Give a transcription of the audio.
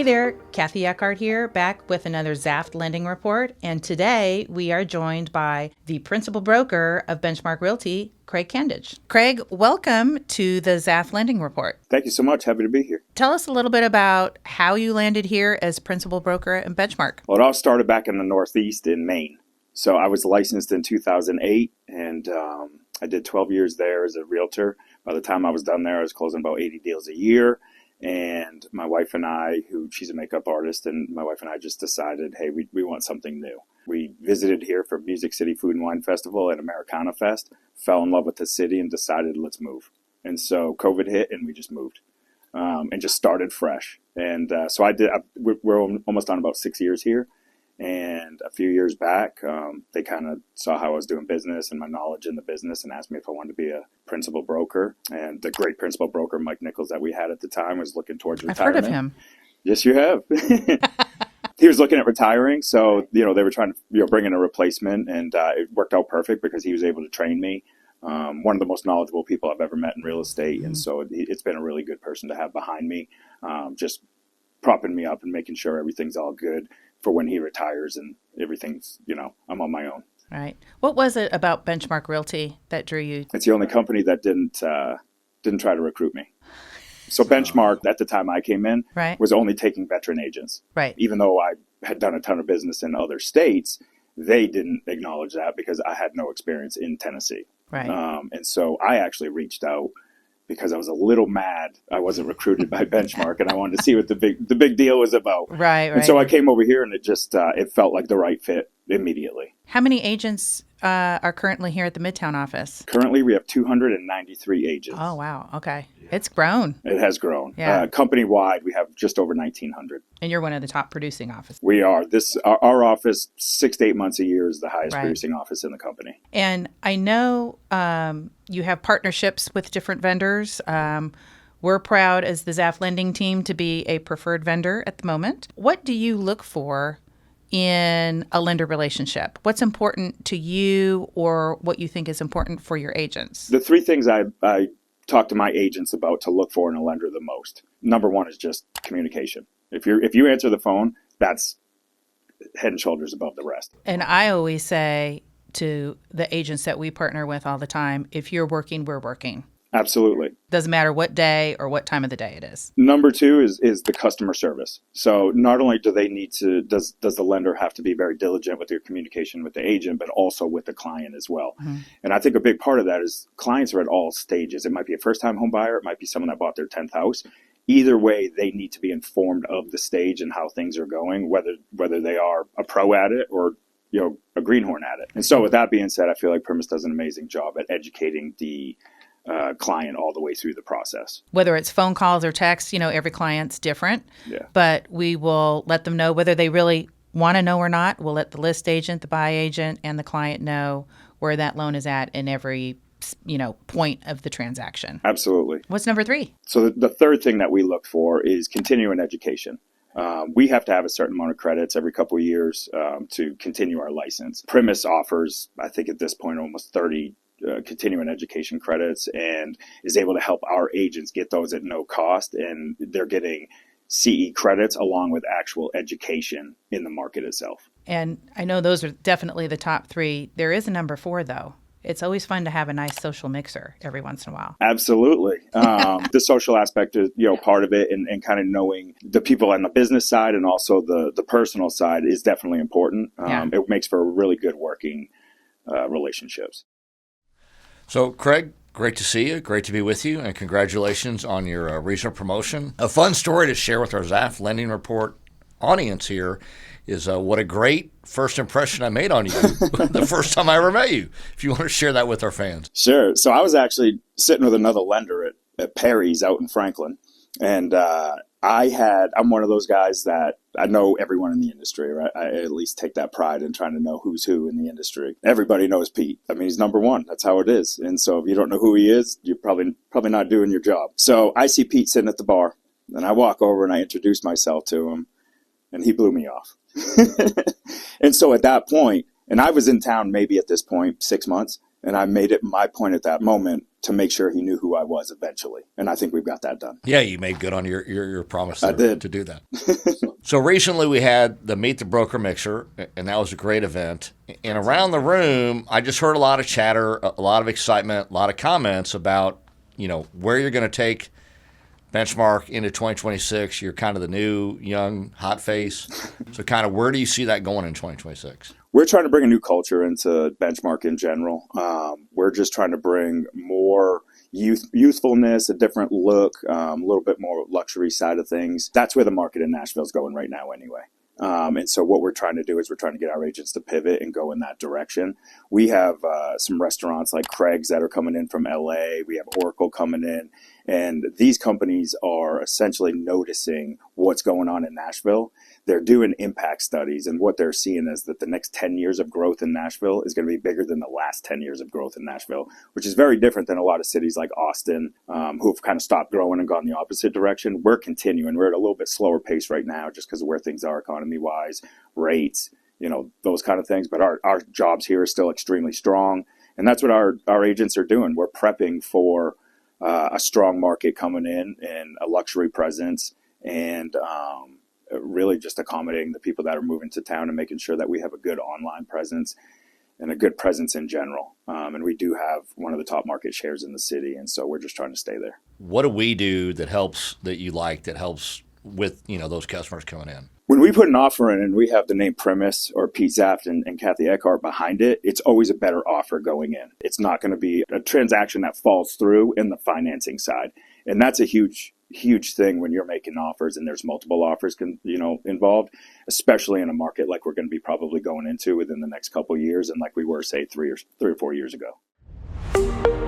Hey there, Kathy Eckhart here, back with another Zaft Lending Report. And today we are joined by the principal broker of Benchmark Realty, Craig Candage. Craig, welcome to the Zaft Lending Report. Thank you so much. Happy to be here. Tell us a little bit about how you landed here as principal broker at Benchmark. Well, it all started back in the Northeast in Maine. So I was licensed in 2008, and I did 12 years there as a realtor. By the time I was done there, I was closing about 80 deals a year. And my wife and I, she's a makeup artist, and my wife and I just decided, hey, we want something new. We visited here for Music City Food and Wine Festival and Americana Fest, fell in love with the city and decided, let's move. And so COVID hit and we just moved and just started fresh. And so we're almost on about 6 years here. And a few years back, they kind of saw how I was doing business and my knowledge in the business and asked me if I wanted to be a principal broker. And the great principal broker, Mike Nichols, that we had at the time was looking towards retirement. I've heard of him. Yes, you have. He was looking at retiring. So, they were trying to bring in a replacement. And it worked out perfect because he was able to train me. One of the most knowledgeable people I've ever met in real estate. Mm-hmm. And so it's been a really good person to have behind me, just propping me up and making sure everything's all good for when he retires and everything's, I'm on my own. Right. What was it about Benchmark Realty that drew you? It's the only company that didn't try to recruit me. So Benchmark, at the time I came in, right, was only taking veteran agents. Right. Even though I had done a ton of business in other states, they didn't acknowledge that because I had no experience in Tennessee. Right. And so I actually reached out because I was a little mad I wasn't recruited by Benchmark, and I wanted to see what the big deal was about. Right. And so I came over here, and it just it felt like the right fit immediately. How many agents are currently here at the Midtown office? Currently, we have 293 agents. Oh, wow. Okay. It's grown. It has grown. Yeah. Company-wide, we have just over 1,900. And you're one of the top producing offices. We are. Our office, 6 to 8 months a year, is the highest producing office in the company. And I know you have partnerships with different vendors. We're proud as the Zaft Lending Team to be a preferred vendor at the moment. What do you look for in a lender relationship? What's important to you or what you think is important for your agents? The three things I talk to my agents about to look for in a lender the most. Number one is just communication. If you answer the phone, that's head and shoulders above the rest. And I always say to the agents that we partner with all the time, if you're working, we're working. Absolutely. Doesn't matter what day or what time of the day it is. Number two is the customer service. So not only do they need to, does the lender have to be very diligent with their communication with the agent, but also with the client as well. Mm-hmm. And I think a big part of that is clients are at all stages. It might be a first-time home buyer. It might be someone that bought their 10th house. Either way, they need to be informed of the stage and how things are going, whether they are a pro at it or a greenhorn at it. And so with that being said, I feel like Primus does an amazing job at educating the client all the way through the process. Whether it's phone calls or texts, every client's different. Yeah. But we will let them know whether they really want to know or not. We'll let the list agent, the buy agent, and the client know where that loan is at in every point of the transaction. Absolutely. What's number three? So the third thing that we look for is continuing education. We have to have a certain amount of credits every couple of years to continue our license. Primus offers, I think at this point, almost 30 continuing education credits and is able to help our agents get those at no cost. And they're getting CE credits along with actual education in the market itself. And I know those are definitely the top three. There is a number four, though. It's always fun to have a nice social mixer every once in a while. Absolutely. The social aspect is, part of it, and kind of knowing the people on the business side and also the personal side is definitely important. It makes for really good working relationships. So, Craig, great to see you. Great to be with you. And congratulations on your recent promotion. A fun story to share with our Zaft Lending Report audience here is what a great first impression I made on you the first time I ever met you. If you want to share that with our fans. Sure. So I was actually sitting with another lender at Perry's out in Franklin. And I'm one of those guys that I know everyone in the industry, right? I at least take that pride in trying to know who's who in the industry. Everybody knows Pete. I mean, he's number one. That's how it is. And so if you don't know who he is, you're probably not doing your job. So I see Pete sitting at the bar, and I walk over and I introduce myself to him, and he blew me off. And so at that point, and I was in town maybe at this point 6 months, And I made it my point at that moment to make sure he knew who I was eventually. And I think we've got that done. Yeah, you made good on your promise I did. to do that. So recently we had the Meet the Broker Mixer, and that was a great event. And around the room, I just heard a lot of chatter, a lot of excitement, a lot of comments about, where you're going to take Benchmark into 2026. You're kind of the new, young, hot face. So kind of where do you see that going in 2026? We're trying to bring a new culture into Benchmark in general. We're just trying to bring more youthfulness, a different look, a little bit more luxury side of things. That's where the market in Nashville is going right now anyway. And so what we're trying to do is we're trying to get our agents to pivot and go in that direction. We have some restaurants like Craig's that are coming in from LA. We have Oracle coming in. And these companies are essentially noticing what's going on in Nashville. They're doing impact studies, and what they're seeing is that the next 10 years of growth in Nashville is going to be bigger than the last 10 years of growth in Nashville, which is very different than a lot of cities like Austin, who've kind of stopped growing and gone the opposite direction. We're continuing. We're at a little bit slower pace right now just because of where things are economy-wise, rates, those kind of things. But our jobs here are still extremely strong, and that's what our agents are doing. We're prepping for a strong market coming in and a luxury presence, and really just accommodating the people that are moving to town and making sure that we have a good online presence and a good presence in general. And we do have one of the top market shares in the city, and so we're just trying to stay there. What do we do that helps with those customers coming in? When we put an offer in and we have the name Primus or Pete Zaft and Kathy Eckhart behind it, it's always a better offer going in. It's not going to be a transaction that falls through in the financing side. And that's a huge thing when you're making offers and there's multiple offers involved, especially in a market like we're going to be probably going into within the next couple of years and like we were, say, 3 or 4 years ago.